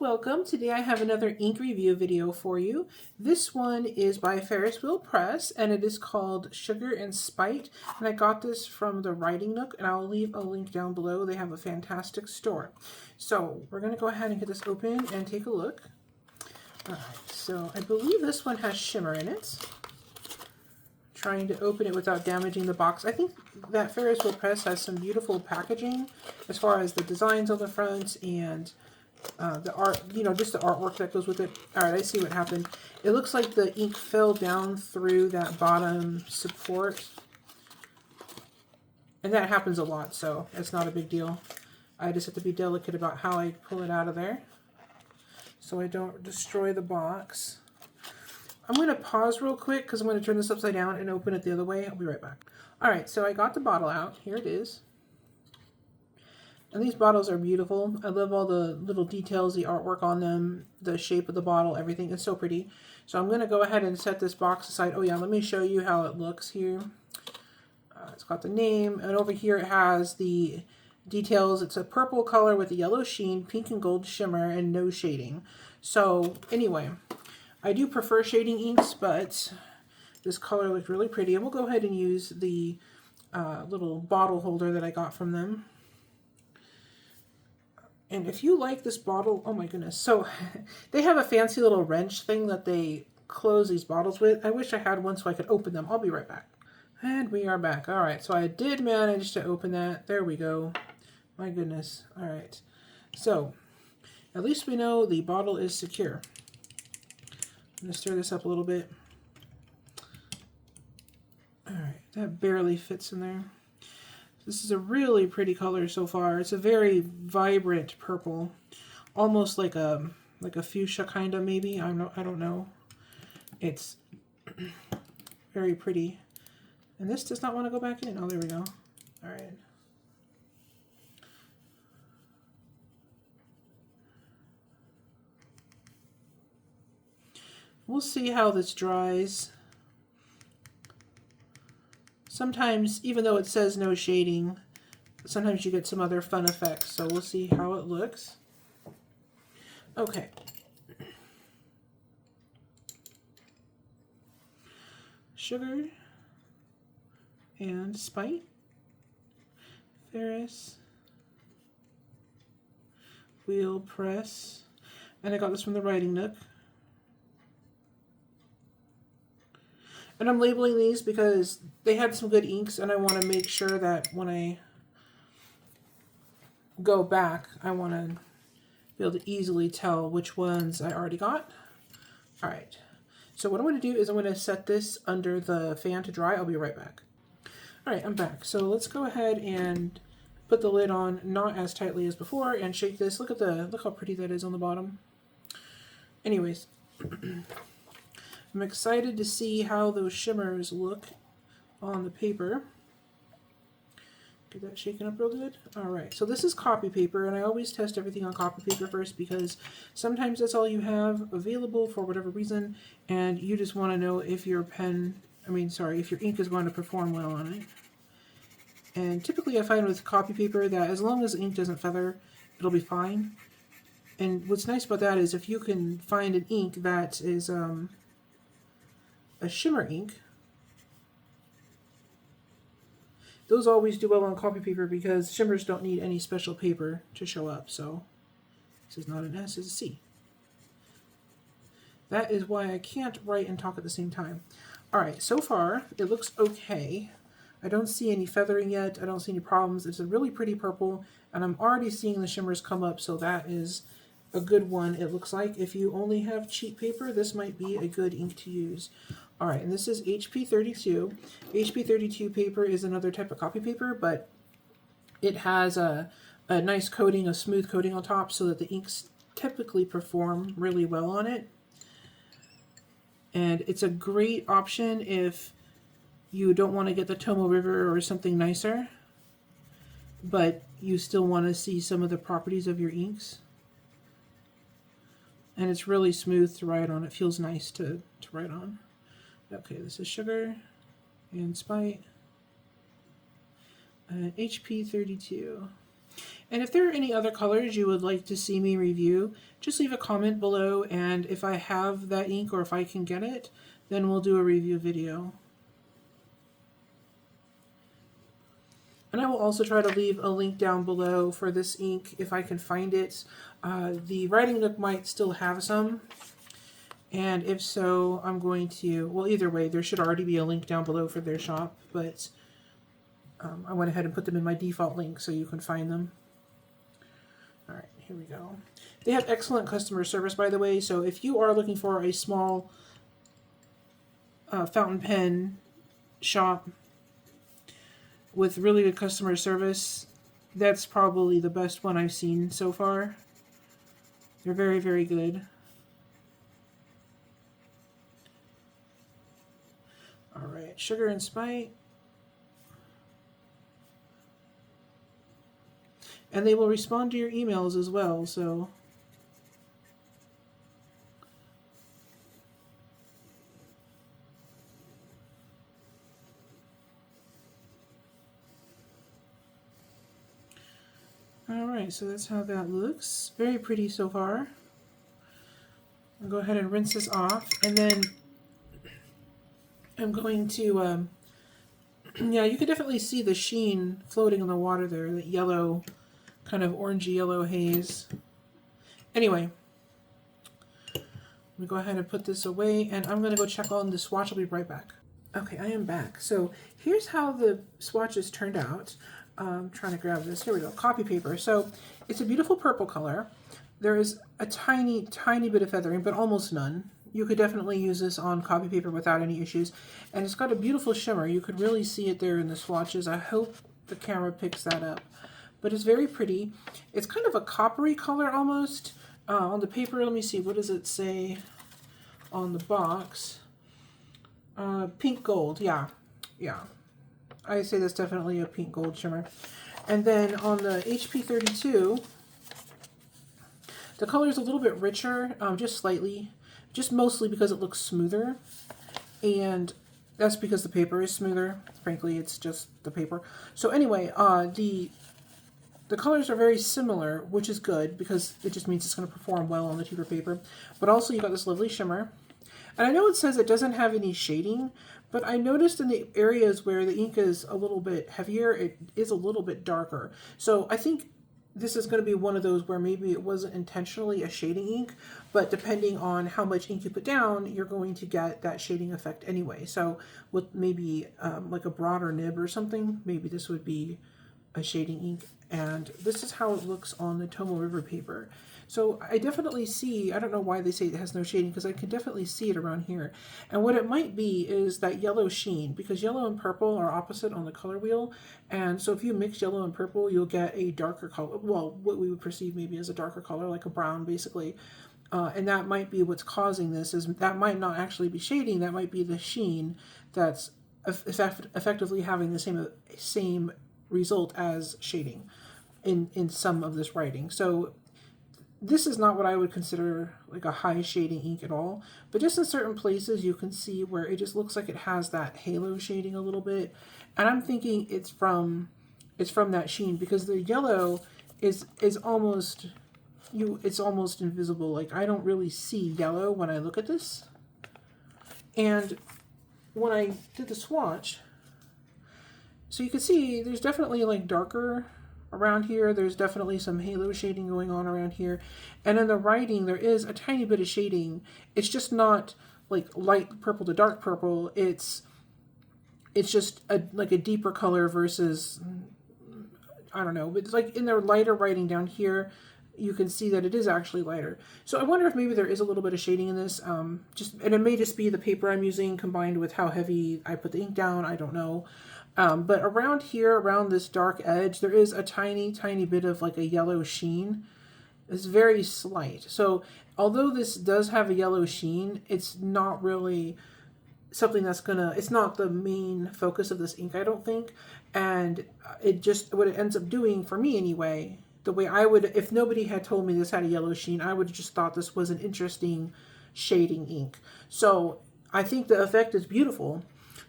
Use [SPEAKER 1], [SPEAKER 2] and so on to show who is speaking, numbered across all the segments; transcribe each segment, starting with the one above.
[SPEAKER 1] Welcome. Today I have another ink review video for you. This one is by Ferris Press and it is called Sugar and Spite. And I got this from the Writing Nook and I'll leave a link down below. They have a fantastic store. So we're going to go ahead and get this open and take a look. Alright, so I believe this one has shimmer in it. Trying to open it without damaging the box. I think that Ferris Press has some beautiful packaging as far as the designs on the front and the art, just the artwork that goes with it. Alright, I see what happened. It looks like the ink fell down through that bottom support. And that happens a lot, so it's not a big deal. I just have to be delicate about how I pull it out of there so I don't destroy the box. I'm going to pause real quick because I'm going to turn this upside down and open it the other way. I'll be right back. Alright, so I got the bottle out. Here it is. And these bottles are beautiful. I love all the little details, the artwork on them, the shape of the bottle, everything is so pretty. So I'm going to go ahead and set this box aside. Oh yeah, let me show you how it looks here. It's got the name, and over here it has the details. It's a purple color with a yellow sheen, pink and gold shimmer, and no shading. So anyway, I do prefer shading inks, but this color looks really pretty. And we'll go ahead and use the little bottle holder that I got from them. And if you like this bottle, oh my goodness. So they have a fancy little wrench thing that they close these bottles with. I wish I had one so I could open them. I'll be right back. And we are back. All right, so I did manage to open that. There we go. My goodness. All right. So at least we know the bottle is secure. I'm going to stir this up a little bit. All right, that barely fits in there. This is a really pretty color so far. It's a very vibrant purple, almost like a fuchsia kind of maybe. I don't know. It's very pretty. And this does not want to go back in. Oh, there we go. All right. We'll see how this dries. Sometimes, even though it says no shading, sometimes you get some other fun effects. So we'll see how it looks. Okay. Sugar and Spite. Ferris Wheel Press. And I got this from the Writing Nook. And I'm labeling these because they had some good inks and I want to make sure that when I go back, I want to be able to easily tell which ones I already got. All right. So what I'm going to do is I'm going to set this under the fan to dry. I'll be right back. All right, I'm back. So let's go ahead and put the lid on, not as tightly as before, and shake this. Look how pretty that is on the bottom. Anyways. I'm excited to see how those shimmers look on the paper. Get that shaken up real good. Alright, so this is copy paper, and I always test everything on copy paper first because sometimes that's all you have available for whatever reason, and you just want to know if your if your ink is going to perform well on it. And typically I find with copy paper that as long as the ink doesn't feather, it'll be fine. And what's nice about that is if you can find an ink that is a shimmer ink, those always do well on copy paper because shimmers don't need any special paper to show up. So this is not an S, it's a C. That is why I can't write and talk at the same time. Alright, so far it looks okay. I don't see any feathering yet. I don't see any problems. It's a really pretty purple and I'm already seeing the shimmers come up, so that is a good one. It looks like if you only have cheap paper, this might be a good ink to use. Alright, and this is HP 32. HP 32 paper is another type of copy paper, but it has a nice coating, a smooth coating on top so that the inks typically perform really well on it. And it's a great option if you don't want to get the Tomo River or something nicer, but you still want to see some of the properties of your inks. And it's really smooth to write on. It feels nice to write on. Okay, this is Sugar and Spite. HP 32. And if there are any other colors you would like to see me review, just leave a comment below, and if I have that ink or if I can get it, then we'll do a review video. And I will also try to leave a link down below for this ink if I can find it. The Writing Nook might still have some, and if so, I'm going to, well, either way, there should already be a link down below for their shop, but I went ahead and put them in my default link so you can find them. All right, here we go. They have excellent customer service, by the way, so if you are looking for a small fountain pen shop with really good customer service, that's probably the best one I've seen so far. They're very, very good. All right, Sugar and Spite. And they will respond to your emails as well, so. Alright, so that's how that looks. Very pretty so far. I'll go ahead and rinse this off, and then I'm going to, yeah, you can definitely see the sheen floating in the water there, that yellow, kind of orangey yellow haze. Anyway, let me go ahead and put this away, and I'm going to go check on the swatch. I'll be right back. Okay, I am back. So here's how the swatches turned out. I'm trying to grab this. Here we go. Copy paper. So it's a beautiful purple color. There is a tiny, tiny bit of feathering, but almost none. You could definitely use this on copy paper without any issues. And it's got a beautiful shimmer. You could really see it there in the swatches. I hope the camera picks that up. But it's very pretty. It's kind of a coppery color almost. On the paper, let me see. What does it say on the box? Pink gold. Yeah. Yeah. I say that's definitely a pink gold shimmer. And then on the HP 32, the color is a little bit richer, just slightly, just mostly because it looks smoother. And that's because the paper is smoother. Frankly, it's just the paper. So anyway, the colors are very similar, which is good because it just means it's going to perform well on the cheaper paper. But also you got this lovely shimmer. And I know it says it doesn't have any shading, but I noticed in the areas where the ink is a little bit heavier, it is a little bit darker. So I think this is going to be one of those where maybe it wasn't intentionally a shading ink, but depending on how much ink you put down, you're going to get that shading effect anyway. So with maybe like a broader nib or something, maybe this would be a shading ink. And this is how it looks on the Tomo River paper. So I definitely see, I don't know why they say it has no shading, because I can definitely see it around here. And what it might be is that yellow sheen, because yellow and purple are opposite on the color wheel. And so if you mix yellow and purple, you'll get a darker color, well, what we would perceive maybe as a darker color, like a brown basically. And that might be what's causing this, is that might not actually be shading, that might be the sheen that's effectively having the same result as shading in some of this writing. So this is not what I would consider like a high shading ink at all, but just in certain places you can see where it just looks like it has that halo shading a little bit, and I'm thinking it's from that sheen, because the yellow is almost it's almost invisible. Like I don't really see yellow when I look at this. And when I did the swatch, so you can see there's definitely like darker around here. There's definitely some halo shading going on around here. And in the writing, there is a tiny bit of shading. It's just not like light purple to dark purple. It's just like a deeper color versus, I don't know, but it's like in the lighter writing down here, you can see that it is actually lighter. So I wonder if maybe there is a little bit of shading in this. And it may just be the paper I'm using combined with how heavy I put the ink down. I don't know. But around here, around this dark edge, there is a tiny, tiny bit of like a yellow sheen. It's very slight. So although this does have a yellow sheen, it's not really something that's it's not the main focus of this ink, I don't think. And it just, what it ends up doing for me anyway, the way I would, if nobody had told me this had a yellow sheen, I would have just thought this was an interesting shading ink. So I think the effect is beautiful.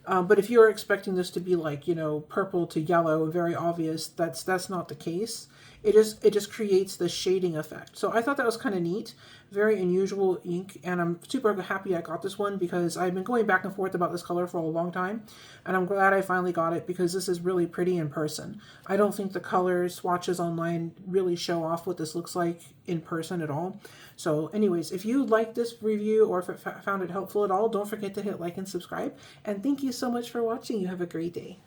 [SPEAKER 1] But if you're expecting this to be like, you know, purple to yellow, very obvious, that's not the case. it just creates the shading effect. So I thought that was kind of neat. Very unusual ink, and I'm super happy I got this one because I've been going back and forth about this color for a long time, and I'm glad I finally got it because this is really pretty in person. I don't think the color swatches online really show off what this looks like in person at all. So anyways, if you liked this review or if it found it helpful at all, don't forget to hit like and subscribe, and thank you so much for watching. You have a great day.